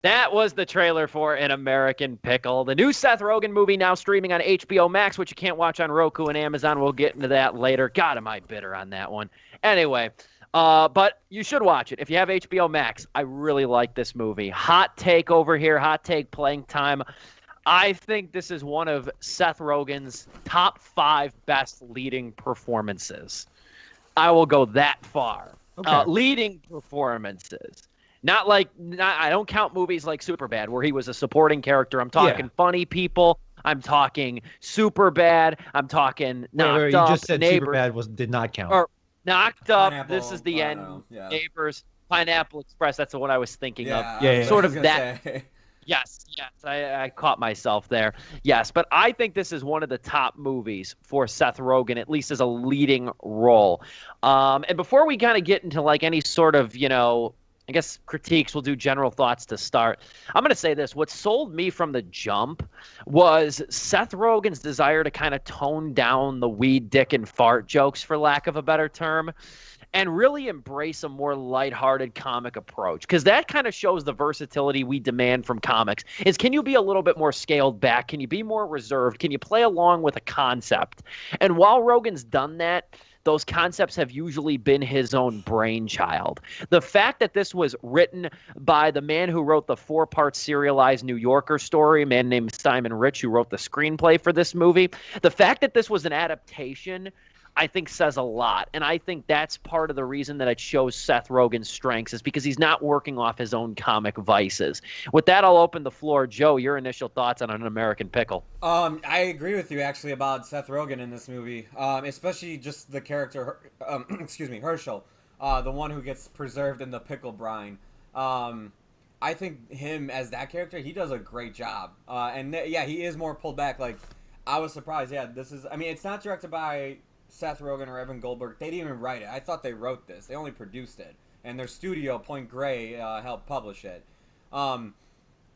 That was the trailer for An American Pickle, the new Seth Rogen movie now streaming on HBO Max, which you can't watch on Roku and Amazon. We'll get into that later. God, am I bitter on that one. Anyway, but you should watch it. If you have HBO Max, I really like this movie. Hot take over here, hot take playing time. I think this is one of Seth Rogen's top 5 best leading performances. I will go that far. Okay. Leading performances. Not I don't count movies like Superbad where he was a supporting character. I'm talking funny people. I'm talking Superbad. I'm talking Knocked You Up. just said Neighbors, Superbad did not count. or Knocked Up. This is Pineapple, the I end. don't know. Yeah. Neighbors. Pineapple Express. That's what I was thinking of. Yeah. Sort I was of gonna that. say. Yes, I caught myself there. Yes, but I think this is one of the top movies for Seth Rogen, at least as a leading role. And before we kind of get into like any sort of, I guess critiques, we'll do general thoughts to start. I'm going to say this. What sold me from the jump was Seth Rogen's desire to kind of tone down the weed, dick, and fart jokes, for lack of a better term, and really embrace a more lighthearted comic approach, because that kind of shows the versatility we demand from comics. Is, can you be a little bit more scaled back? Can you be more reserved? Can you play along with a concept? And while Rogen's done that, those concepts have usually been his own brainchild. The fact that this was written by the man who wrote the 4-part serialized New Yorker story, a man named Simon Rich, who wrote the screenplay for this movie, the fact that this was an adaptation, I think says a lot. And I think that's part of the reason that it shows Seth Rogen's strengths, is because he's not working off his own comic vices. With that, I'll open the floor. Joe, your initial thoughts on An American Pickle. I agree with you actually about Seth Rogen in this movie, especially just the character, excuse me, Herschel, the one who gets preserved in the pickle brine. I think him as that character, he does a great job. Yeah, he is more pulled back. Like, I was surprised. Yeah, it's not directed by Seth Rogen or Evan Goldberg. They didn't even write it. I thought they wrote this. They only produced it, and their studio, Point Grey, helped publish it. I'm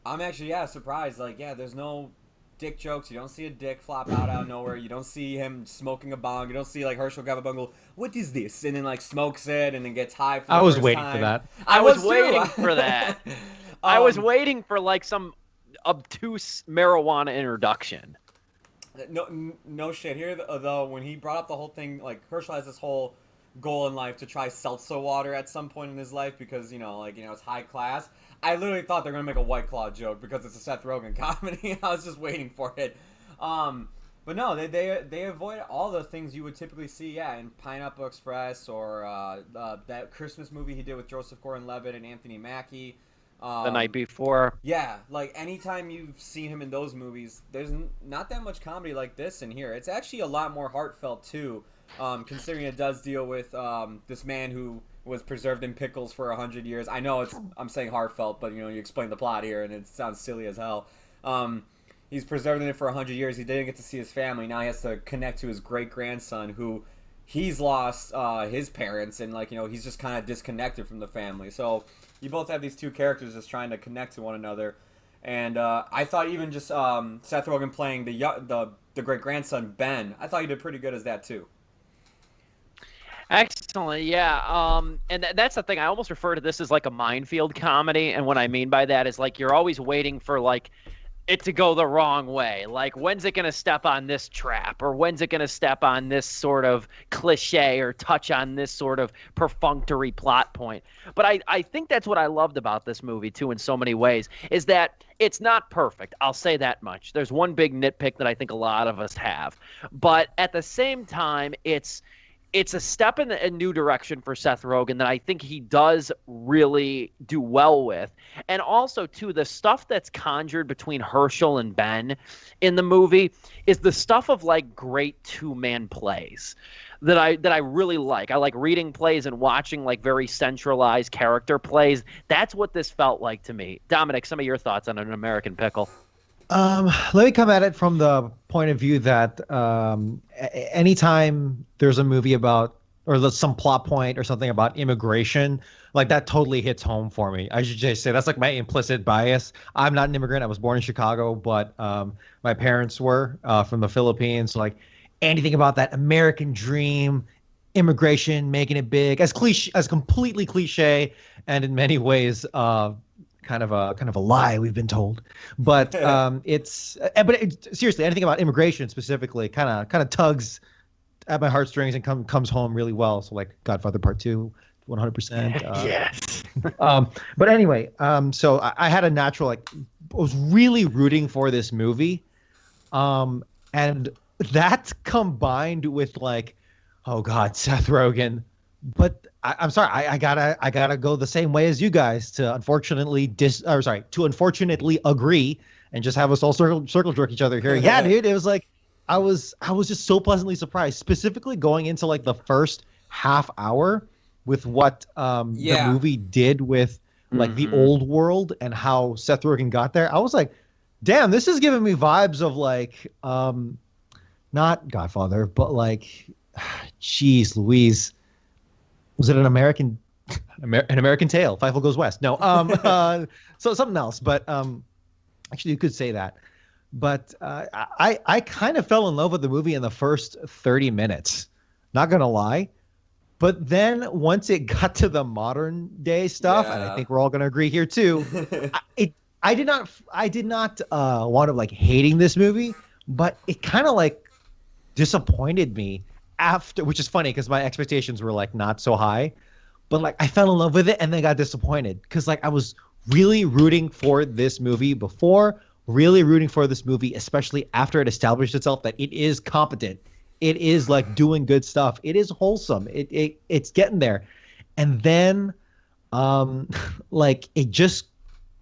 actually surprised. Like, there's no dick jokes. You don't see a dick flop out of nowhere. You don't see him smoking a bong. You don't see like Herschel grab a bong, go, "What is this?" and then like smokes it and then gets high. For I the was first waiting time. for that. I was too. waiting for that. I was waiting for like some obtuse marijuana introduction. No shit. Here though, when he brought up the whole thing, like Herschel has this whole goal in life to try seltzer water at some point in his life because it's high class. I literally thought they're gonna make a White Claw joke because it's a Seth Rogen comedy. I was just waiting for it. But no, they avoid all the things you would typically see, in Pineapple Express or that Christmas movie he did with Joseph Gordon-Levitt and Anthony Mackie. The Night Before. Yeah, like anytime you've seen him in those movies, there's not that much comedy like this in here. It's actually a lot more heartfelt too, considering it does deal with this man who was preserved in pickles for 100 years. I know I'm saying heartfelt, but you explain the plot here and it sounds silly as hell. He's preserved in it for 100 years. He didn't get to see his family. Now he has to connect to his great grandson who he's lost his parents and he's just kind of disconnected from the family. So you both have these two characters just trying to connect to one another, and I thought even just Seth Rogen playing the great grandson Ben, I thought he did pretty good as that too. Excellent, yeah. And that's the thing. I almost refer to this as like a minefield comedy, and what I mean by that is like you're always waiting for like it to go the wrong way. Like, when's it going to step on this trap, or when's it going to step on this sort of cliche or touch on this sort of perfunctory plot point? But I think that's what I loved about this movie too in so many ways, is that it's not perfect. I'll say that much. There's one big nitpick that I think a lot of us have. But at the same time, it's a step in a new direction for Seth Rogen that I think he does really do well with. And also, too, the stuff that's conjured between Herschel and Ben in the movie is the stuff of, like, great two-man plays that I really like. I like reading plays and watching, like, very centralized character plays. That's what this felt like to me. Dominic, some of your thoughts on An American Pickle. Let me come at it from the point of view that anytime there's a movie about or some plot point or something about immigration, like that totally hits home for me. I should just say that's like my implicit bias. I'm not an immigrant. I was born in Chicago, but my parents were from the Philippines. So like anything about that American dream, immigration, making it big, as completely cliche and in many ways kind of a lie we've been told. But seriously, anything about immigration specifically kind of tugs at my heartstrings and comes home really well. So like Godfather Part 2, 100%. Yes. But anyway, so I had a natural I was really rooting for this movie, and that combined with like, oh God, Seth Rogen. But I'm sorry, I gotta go the same way as you guys to unfortunately agree and just have us all circle jerk each other here. Yeah, dude, it was like I was just so pleasantly surprised, specifically going into like the first half hour with what the movie did with like the old world and how Seth Rogen got there. I was like, damn, this is giving me vibes of like not Godfather, but like, jeez Louise. Was it an American Tale? Fievel Goes West. No, so something else. But actually, you could say that. But I kind of fell in love with the movie in the first 30 minutes. Not gonna lie. But then once it got to the modern day stuff, and I think we're all gonna agree here too, I did not want to like hating this movie, but it kind of like disappointed me after, which is funny because my expectations were like not so high, but like I fell in love with it and then got disappointed because like I was really rooting for this movie before, really rooting for this movie, especially after it established itself that it is competent, it is like doing good stuff, it is wholesome, it's getting there, and then like it just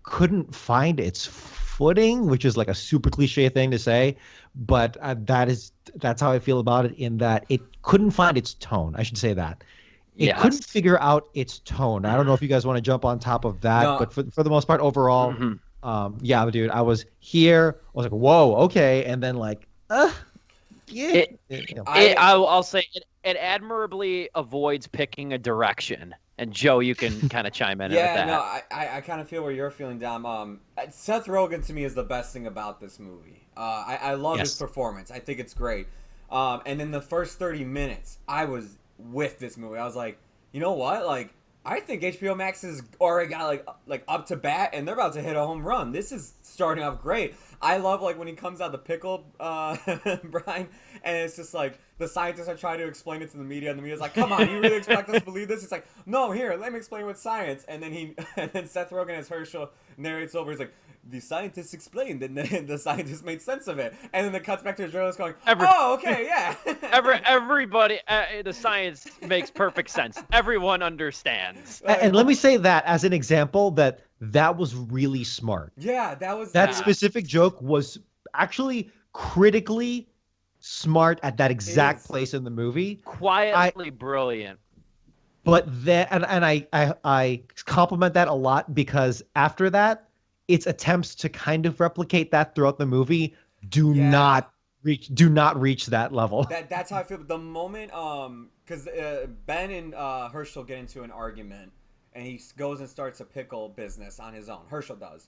couldn't find its footing, which is like a super cliche thing to say, but that's how I feel about it, in that it couldn't find its tone. I should say that. It couldn't figure out its tone. I don't know if you guys want to jump on top of that, but for the most part, overall, yeah, dude, I was here. I was like, whoa, okay, and then like, yeah. I'll say it admirably avoids picking a direction. And Joe, you can kind of chime in with that. Yeah, no, I kind of feel where you're feeling, Dom. Seth Rogen to me is the best thing about this movie. I love his performance. I think it's great. And in the first 30 minutes, I was with this movie. I was like, you know what? Like, I think HBO Max has already got like up to bat, and they're about to hit a home run. This is starting off great. I love like when he comes out the pickle, Brian, and it's just like the scientists are trying to explain it to the media, and the media's like, "Come on, you really expect us to believe this?" It's like, "No, here, let me explain with science." And then Seth Rogen as Herschel narrates over. He's like, "The scientists explained, and the scientists made sense of it." And then it cuts back to a journalist going, "Oh, okay, yeah." Everybody, the science makes perfect sense. Everyone understands. And let me say that as an example that was really smart. Yeah, that specific joke was actually critically smart at that exact place in the movie. Quietly brilliant. But then, and I compliment that a lot, because after that, its attempts to kind of replicate that throughout the movie do not reach that level. That's how I feel. The moment, because Ben and Herschel get into an argument, and he goes and starts a pickle business on his own. Herschel does.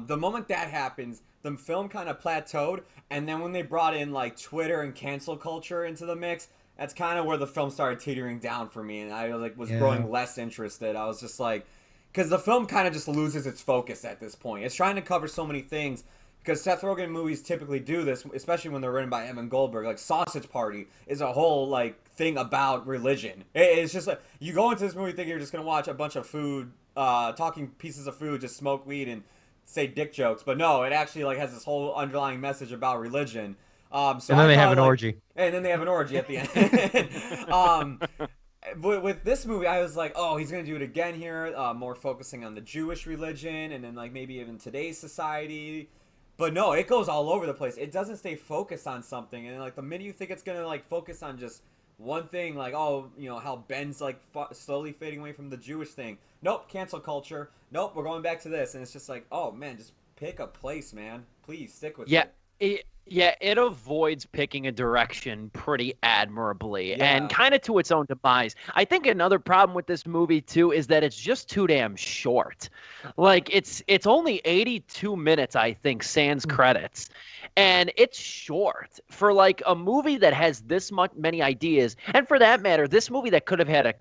The moment that happens, the film kind of plateaued, and then when they brought in like Twitter and cancel culture into the mix, that's kind of where the film started teetering down for me, and I was growing less interested. I was just like, because the film kind of just loses its focus at this point. It's trying to cover so many things, because Seth Rogen movies typically do this, especially when they're written by Evan Goldberg. Like Sausage Party is a whole like thing about religion. It's just like you go into this movie thinking you're just gonna watch a bunch of food, talking pieces of food, just smoke weed and say dick jokes, but no, it actually like has this whole underlying message about religion. So and then they have an orgy. And then they have an orgy at the end. With this movie, I was like, oh, he's gonna do it again here, more focusing on the Jewish religion, and then like maybe even today's society. But no, it goes all over the place. It doesn't stay focused on something, and like the minute you think it's gonna like focus on just one thing, like, oh, you know, how Ben's like slowly fading away from the Jewish thing. Nope, cancel culture. Nope, we're going back to this, and it's just like, oh man, just pick a place, man. Please stick with it. Yeah, it avoids picking a direction pretty admirably and Yeah. kind of to its own demise. I think another problem with this movie too is that it's just too damn short. Like it's only 82 minutes, I think, sans credits. And it's short for like a movie that has this much many ideas, and for that matter, this movie that could have had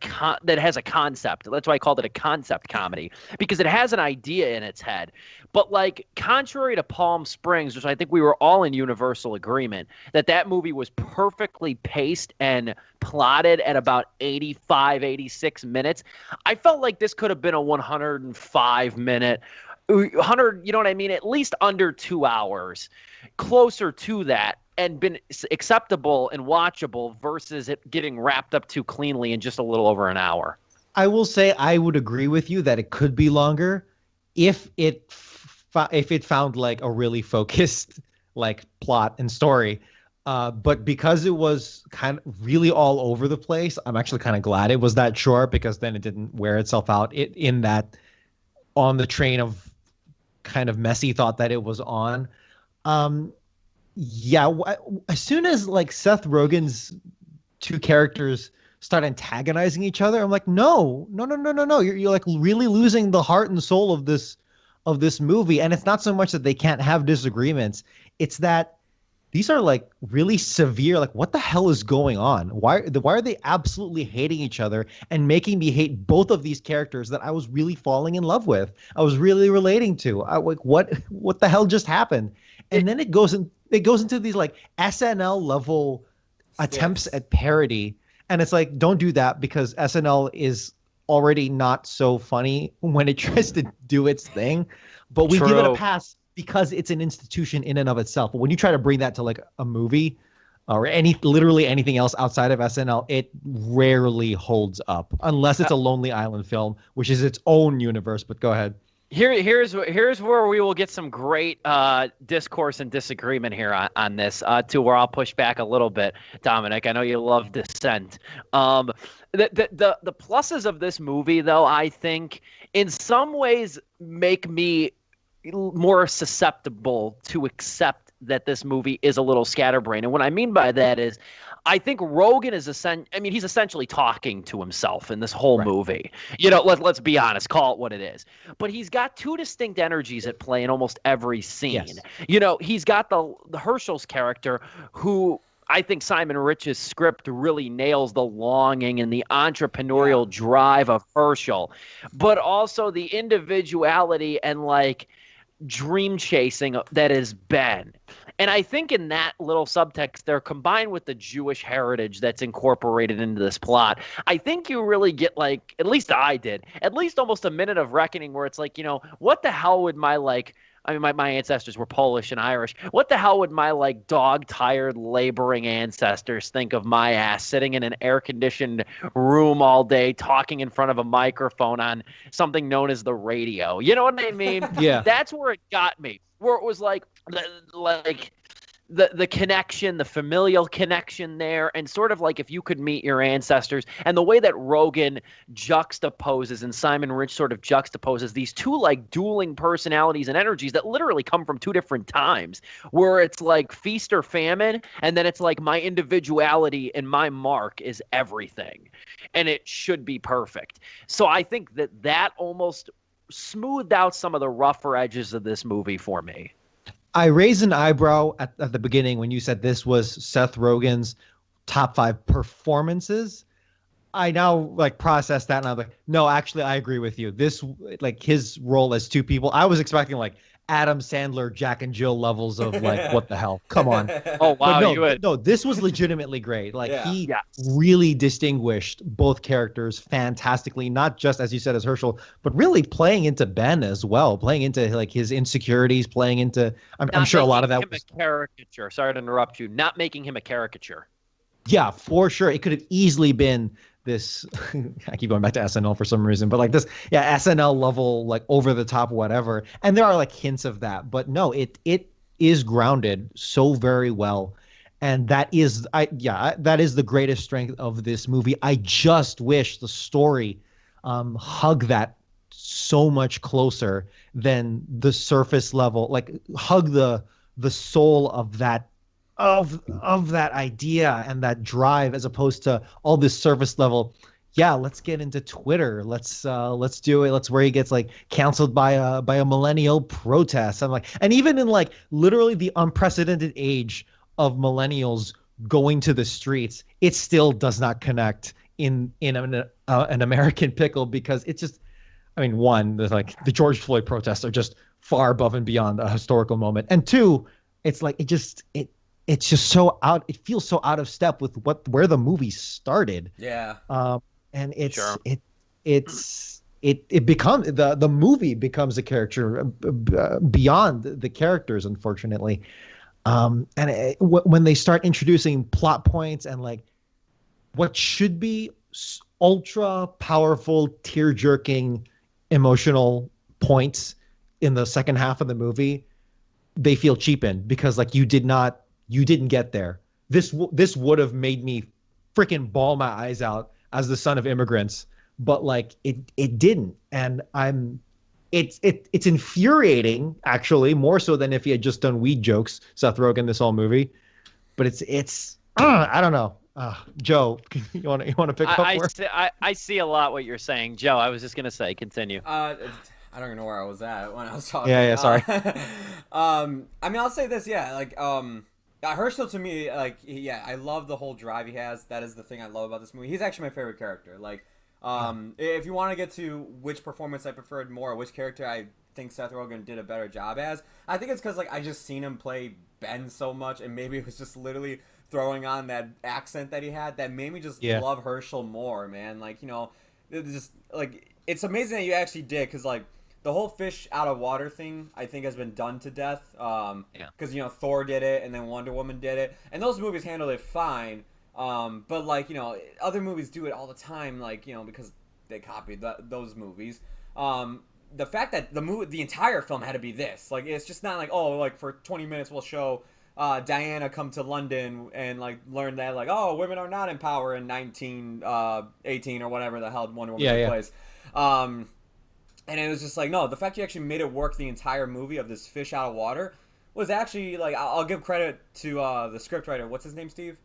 that has a concept. That's why I called it a concept comedy, because it has an idea in its head. But like contrary to Palm Springs, which I think we were all in universal agreement that that movie was perfectly paced and plotted at about 85, 86 minutes, I felt like this could have been a 105-minute 100, you know what I mean? At least under 2 hours, closer to that, and been acceptable and watchable versus it getting wrapped up too cleanly in just a little over an hour. I will say I would agree with you that it could be longer if it found like a really focused like plot and story. But because it was kind of really all over the place, I'm actually kind of glad it was that short, because then it didn't wear itself out in that on the train of kind of messy thought that it was on. Yeah, as soon as like Seth Rogen's two characters start antagonizing each other, I'm like, no, no, no, no, no, no. You're like really losing the heart and soul of this movie. And it's not so much that they can't have disagreements. It's that these are like really severe. Like, what the hell is going on? Why are they absolutely hating each other and making me hate both of these characters that I was really falling in love with? I was really relating to. Like, what the hell just happened? And then it goes into these like SNL level attempts at parody. And it's like, don't do that, because SNL is already not so funny when it tries to do its thing. But we give it a pass because it's an institution in and of itself. But when you try to bring that to like a movie or literally anything else outside of SNL, it rarely holds up unless it's a Lonely Island film, which is its own universe. But go ahead. Here's where we will get some great discourse and disagreement here on this, to where I'll push back a little bit, Dominic. I know you love dissent. The pluses of this movie, though, I think in some ways make me more susceptible to accept that this movie is a little scatterbrained. And what I mean by that is, I think Rogen is he's essentially talking to himself in this whole movie. You know, let's be honest, call it what it is. But he's got two distinct energies at play in almost every scene. Yes. You know, he's got the Herschel's character, who I think Simon Rich's script really nails the longing and the entrepreneurial drive of Herschel, but also the individuality and like dream chasing that is Ben. And I think in that little subtext there, combined with the Jewish heritage that's incorporated into this plot, I think you really get like, at least I did, at least almost a minute of reckoning where it's like, you know, what the hell would my ancestors were Polish and Irish. What the hell would my like dog-tired laboring ancestors think of my ass sitting in an air-conditioned room all day talking in front of a microphone on something known as the radio? You know what I mean? Yeah. That's where it got me. Where it was like the connection, the familial connection there, and sort of like if you could meet your ancestors, and the way that Rogen juxtaposes and Simon Rich sort of juxtaposes these two like dueling personalities and energies that literally come from two different times, where it's like feast or famine, and then it's like my individuality and my mark is everything, and it should be perfect. So I think that almost smoothed out some of the rougher edges of this movie for me. I raised an eyebrow at the beginning when you said this was Seth Rogen's top 5 performances. I now like process that and I'm like, no, actually, I agree with you. This like his role as two people. I was expecting like Adam Sandler, Jack and Jill levels of like, what the hell? Come on. Oh wow, no, this was legitimately great. Like he Yes. really distinguished both characters fantastically, not just as you said as Herschel, but really playing into Ben as well, playing into like his insecurities, playing into. I'm sure a lot of that was a caricature. Sorry to interrupt you. Not making him a caricature. Yeah, for sure. It could have easily been this. I keep going back to SNL for some reason, but like this, yeah, SNL level, like over the top, whatever. And there are like hints of that, but no, it is grounded so very well, and that is that is the greatest strength of this movie. I just wish the story hug that so much closer than the surface level, like hug the soul of that of that idea and that drive, as opposed to all this surface level. Yeah, let's get into Twitter. Let's do it. Let's where he gets like canceled by a millennial protest. I'm like, and even in like literally the unprecedented age of millennials going to the streets, it still does not connect in an American Pickle, because it's just, I mean, one, there's like the George Floyd protests are just far above and beyond a historical moment, and two, it's like it's just so out. It feels so out of step with where the movie started. Yeah. And it's Sure. it becomes the movie becomes a character beyond the characters, unfortunately. When they start introducing plot points and like what should be ultra powerful, tear jerking, emotional points in the second half of the movie, they feel cheapened because like you didn't get there. This would have made me freaking bawl my eyes out as the son of immigrants, but like it didn't, and it's infuriating, actually, more so than if he had just done weed jokes, Seth Rogen, this whole movie. But it's I don't know. Joe, you want to pick up? I see a lot what you're saying, Joe. I was just gonna say, continue. I don't even know where I was at when I was talking. Yeah, sorry. I mean, I'll say this, yeah, like, Herschel, to me, like, yeah, I love the whole drive he has. That is the thing I love about this movie. He's actually my favorite character. Like, if you want to get to which performance I preferred more, which character I think Seth Rogen did a better job as, I think it's because, like, I just seen him play Ben so much, and maybe it was just literally throwing on that accent that he had that made me just love Herschel more, man. Like, you know, it's just, like, it's amazing that you actually did, because, like, the whole fish out of water thing, I think, has been done to death. Because, you know, Thor did it, and then Wonder Woman did it. And those movies handled it fine. But, like, you know, other movies do it all the time, like, you know, because they copied those movies. The fact that the entire film had to be this. Like, it's just not like, oh, like, for 20 minutes we'll show Diana come to London and, like, learn that, like, oh, women are not in power in 1918 or whatever the hell Wonder Woman took place. And it was just like, no, the fact you actually made it work the entire movie of this fish out of water was actually, like, I'll give credit to the scriptwriter. What's his name, Steve?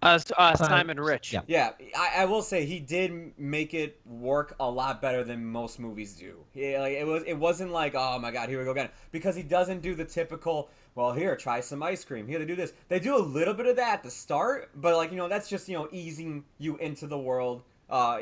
Simon Rich. Yeah, I will say he did make it work a lot better than most movies do. Like, it wasn't like, oh my god, here we go again, because he doesn't do the typical, well, here, try some ice cream. Here, they do this. They do a little bit of that at the start, but, like, you know, that's just, you know, easing you into the world.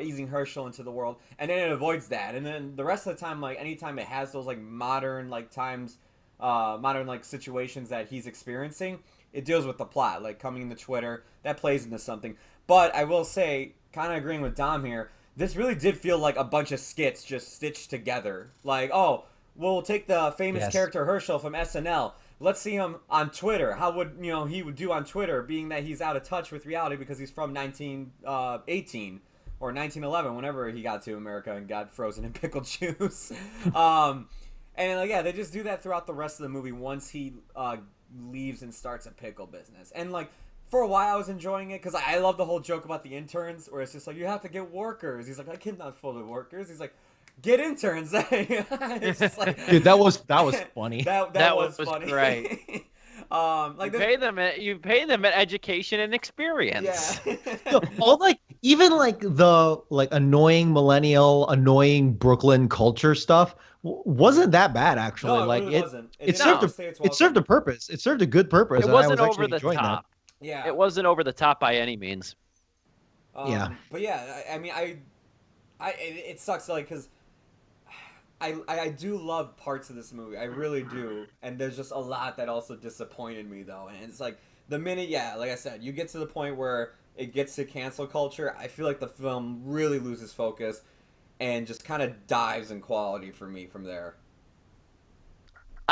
Easing Herschel into the world, and then it avoids that, and then the rest of the time, like, anytime it has those, like, modern, like, times, modern, like, situations that he's experiencing, it deals with the plot, like, coming into Twitter, that plays into something. But I will say, kind of agreeing with Dom here, this really did feel like a bunch of skits just stitched together. Like, oh, we'll take the famous character Herschel from SNL, let's see him on Twitter. How would, you know, he would do on Twitter, being that he's out of touch with reality because he's from 1918. Or 1911, whenever he got to America and got frozen in pickled juice. And, like, yeah, they just do that throughout the rest of the movie once he leaves and starts a pickle business. And, like, for a while I was enjoying it because I love the whole joke about the interns where it's just like, you have to get workers. He's like, I cannot full of workers. He's like, get interns. It's just like, dude, that was funny. that was funny. Great. Like, you pay them at education and experience. Yeah. All like, even like the like annoying millennial, annoying Brooklyn culture stuff wasn't that bad, actually. No, like, it really wasn't. It served a purpose. It served a good purpose. It wasn't over the top. That. Yeah. It wasn't over the top by any means. But yeah, I mean, it sucks, like, because I do love parts of this movie. I really do. And there's just a lot that also disappointed me, though. And it's like, the minute, like I said, you get to the point where it gets to cancel culture, I feel like the film really loses focus and just kind of dives in quality for me from there.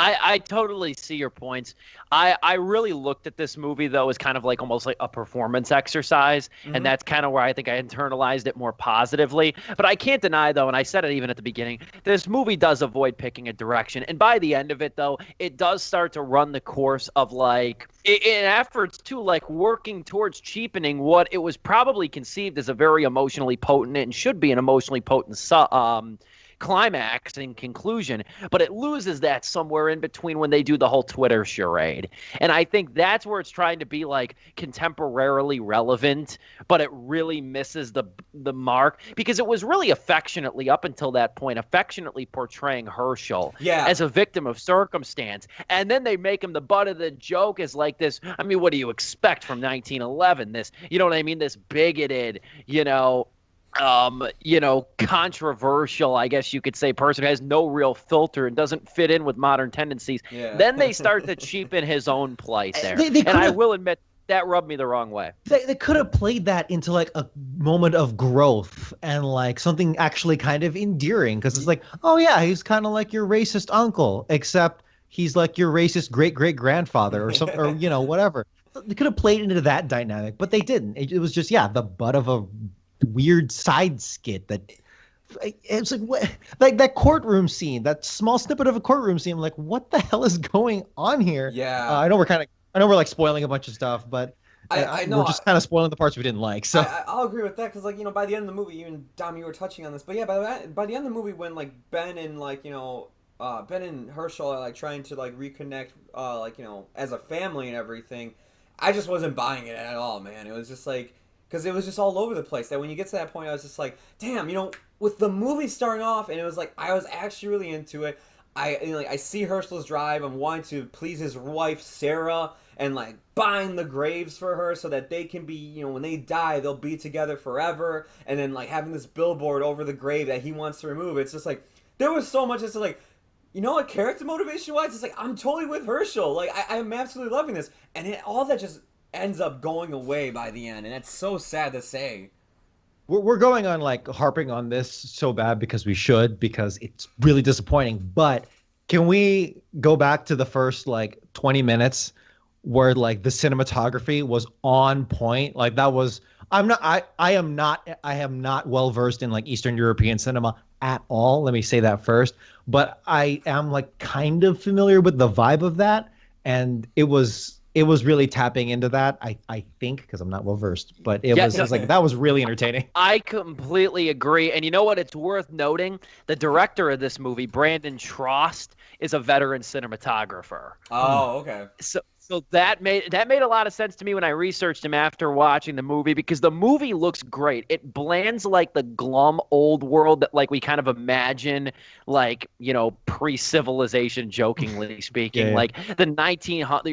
I totally see your points. I really looked at this movie, though, as kind of like almost like a performance exercise. Mm-hmm. And that's kind of where I think I internalized it more positively. But I can't deny, though, and I said it even at the beginning, this movie does avoid picking a direction. And by the end of it, though, it does start to run the course of, like, in efforts to, like, working towards cheapening what it was probably conceived as a very emotionally potent and should be an emotionally potent climax and conclusion, but it loses that somewhere in between when they do the whole Twitter charade. And I think that's where it's trying to be like contemporarily relevant, but it really misses the mark because it was really affectionately up until that point, affectionately portraying Herschel as a victim of circumstance. And then they make him the butt of the joke as like this. I mean, what do you expect from 1911? This, you know what I mean? This bigoted, controversial, I guess you could say, person who has no real filter and doesn't fit in with modern tendencies. Yeah. Then they start to cheapen his own plight there. And I will admit that rubbed me the wrong way. They could have played that into like a moment of growth and like something actually kind of endearing, because it's like, oh yeah, he's kind of like your racist uncle, except he's like your racist great-great-grandfather or something, or whatever. They could have played into that dynamic, but they didn't. It was just the butt of a weird side skit that it's like what, like that courtroom scene, that small snippet of a courtroom scene. I'm like, what the hell is going on here? Yeah. I know we're like spoiling a bunch of stuff, but I know we're just kind of spoiling the parts we didn't like. So I'll agree with that, because like by the end of the movie, even Dom, you were touching on this, but yeah, by the end of the movie, when like Ben and Ben and Herschel are like trying to like reconnect, as a family and everything, I just wasn't buying it at all, man. It was just like, because it was just all over the place. That when you get to that point, I was just like, damn, with the movie starting off, and it was like I was actually really into it. I see Herschel's drive. I'm wanting to please his wife Sarah and like bind the graves for her so that they can be, when they die, they'll be together forever. And then like having this billboard over the grave that he wants to remove. It's just like there was so much. It's like, character motivation wise, it's like I'm totally with Herschel. Like I'm absolutely loving this, and all that just ends up going away by the end, and that's so sad to say. We're going on like harping on this so bad because we should, because it's really disappointing. But can we go back to the first like 20 minutes where like the cinematography was on point? Like that was, I am not well versed in like Eastern European cinema at all. Let me say that first. But I am like kind of familiar with the vibe of that, and it was really tapping into that, I think, because I'm not well versed, but it was like that was really entertaining. I completely agree. And you know what? It's worth noting the director of this movie, Brandon Trost, is a veteran cinematographer. Oh, okay. So that made a lot of sense to me when I researched him after watching the movie, because the movie looks great. It blends like the glum old world that like we kind of imagine, like, pre-civilization, jokingly speaking, Yeah. like the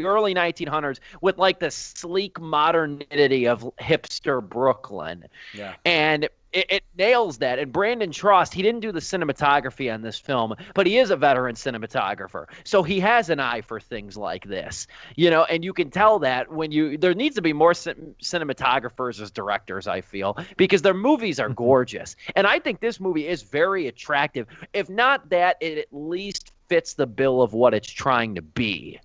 early 1900s with like the sleek modernity of hipster Brooklyn. Yeah. And it nails that. And Brandon Trost, he didn't do the cinematography on this film, but he is a veteran cinematographer. So he has an eye for things like this, and you can tell that there needs to be more cinematographers as directors, I feel, because their movies are gorgeous. And I think this movie is very attractive. If not that, it at least fits the bill of what it's trying to be,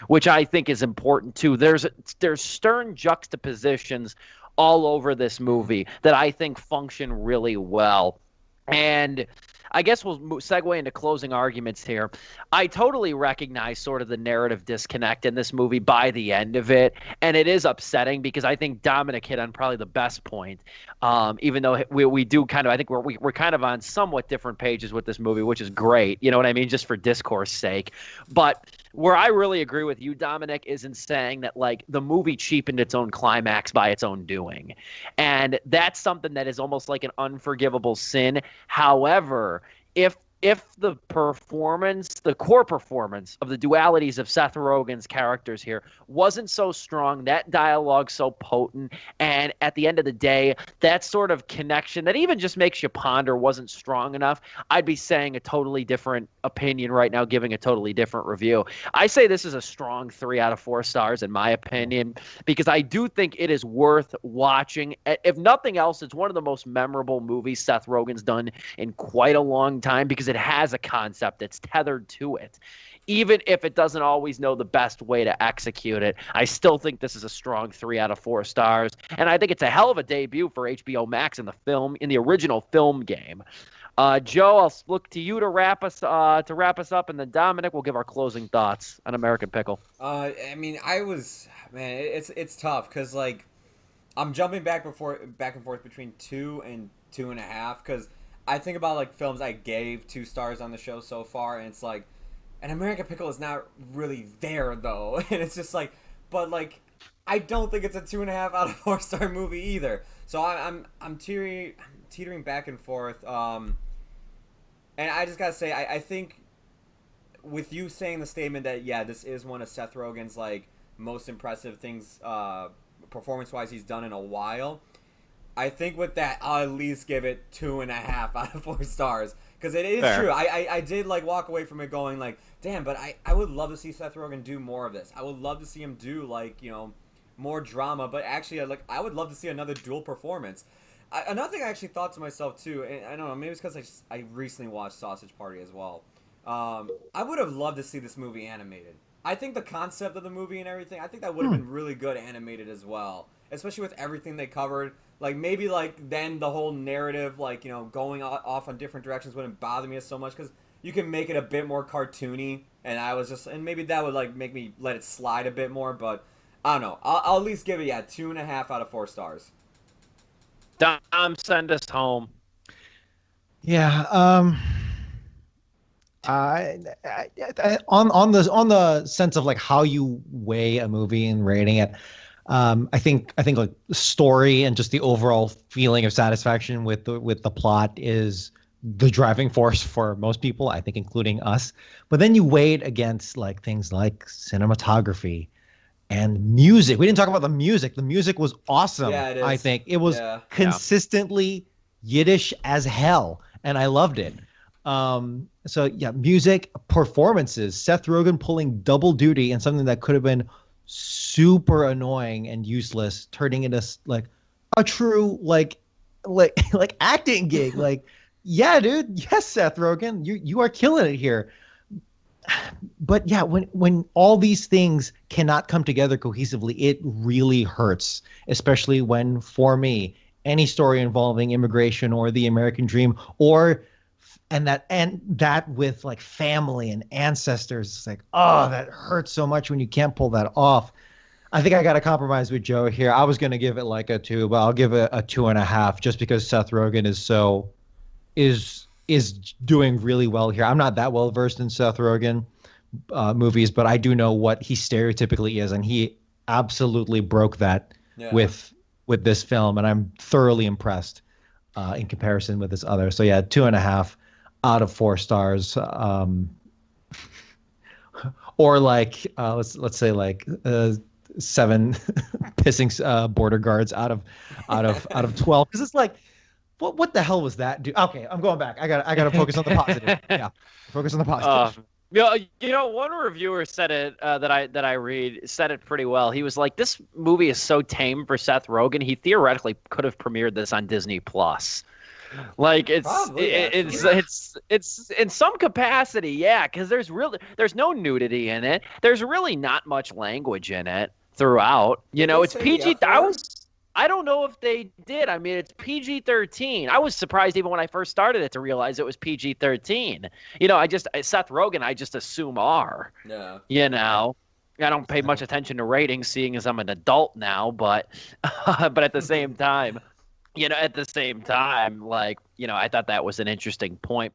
which I think is important too. There's stern juxtapositions all over this movie that I think function really well. And I guess we'll segue into closing arguments here. I totally recognize sort of the narrative disconnect in this movie by the end of it, and it is upsetting because I think Dominic hit on probably the best point. Even though we do kind of, I think we're kind of on somewhat different pages with this movie, which is great. You know what I mean? Just for discourse sake. But where I really agree with you, Dominic, is in saying that like the movie cheapened its own climax by its own doing, and that's something that is almost like an unforgivable sin. However, if the core performance of the dualities of Seth Rogen's characters here wasn't so strong, that dialogue so potent, and at the end of the day, that sort of connection that even just makes you ponder wasn't strong enough, I'd be saying a totally different opinion right now, giving a totally different review. I say this is a strong 3 out of 4 stars in my opinion, because I do think it is worth watching. If nothing else, it's one of the most memorable movies Seth Rogen's done in quite a long time, because it has a concept that's tethered to it. Even if it doesn't always know the best way to execute it, I still think this is a strong 3 out of 4 stars. And I think it's a hell of a debut for HBO Max in the original film game. Joe, I'll look to you to wrap us up, and then Dominic will give our closing thoughts on American Pickle. I mean, it's tough because like I'm jumping back and forth between 2 and 2.5, because I think about like films I gave 2 stars on the show so far, and it's like, an American Pickle is not really there though, and it's just like, but like, I don't think it's a 2.5 out of 4-star movie either. So I'm teetering back and forth. And I just gotta say, I think with you saying the statement that yeah, this is one of Seth Rogen's like most impressive things, performance-wise, he's done in a while. I think with that, I'll at least give it 2.5 out of 4 stars. Because it is Fair. true. I did like walk away from it going like, damn, but I would love to see Seth Rogen do more of this. I would love to see him do like, more drama. But actually, I would love to see another dual performance. Another thing I actually thought to myself too, and I don't know, maybe it's because I recently watched Sausage Party as well. I would have loved to see this movie animated. I think the concept of the movie and everything, I think that would have been really good animated as well. Especially with everything they covered. Like, maybe, like, then the whole narrative, like, going off on different directions wouldn't bother me so much. Because you can make it a bit more cartoony. And maybe that would, like, make me let it slide a bit more. But, I don't know. I'll at least give it, 2.5 out of 4 stars. Dom, send us home. Yeah. On the sense of like how you weigh a movie and rating it, I think like story and just the overall feeling of satisfaction with the plot is the driving force for most people, I think, including us. But then you weigh it against like things like cinematography and music. We didn't talk about the music. The music was awesome. Yeah, it is. I think it was consistently Yiddish as hell, and I loved it. So yeah, music, performances, Seth Rogen pulling double duty in something that could have been super annoying and useless, turning into like a true like acting gig. Like, yeah, dude, yes, Seth Rogen, you are killing it here. But yeah, when all these things cannot come together cohesively, it really hurts, especially when, for me, any story involving immigration or the American dream and that with like family and ancestors, it's like, oh, that hurts so much when you can't pull that off. I think I got to compromise with Joe here. I was going to give it like a 2, but I'll give it a 2.5 just because Seth Rogen is doing really well here. I'm not that well versed in Seth Rogen movies, but I do know what he stereotypically is, and he absolutely broke that with this film, and I'm thoroughly impressed in comparison with this other. So yeah, 2.5 out of 4 stars, or like let's say like 7 pissing border guards out of 12, because it's like, what the hell was that, dude? Okay, I'm going back. I gotta focus on the positive. Yeah, focus on the positive. One reviewer said it that I read said it pretty well. He was like, "This movie is so tame for Seth Rogen. He theoretically could have premiered this on Disney Plus." Like it's in some capacity, yeah, because there's no nudity in it. There's really not much language in it throughout. It's PG. I don't know if they did. I mean, it's PG-13. I was surprised even when I first started it to realize it was PG-13. Seth Rogen, I just assume R. Yeah. I don't pay much attention to ratings, seeing as I'm an adult now, but at the same time, like, I thought that was an interesting point.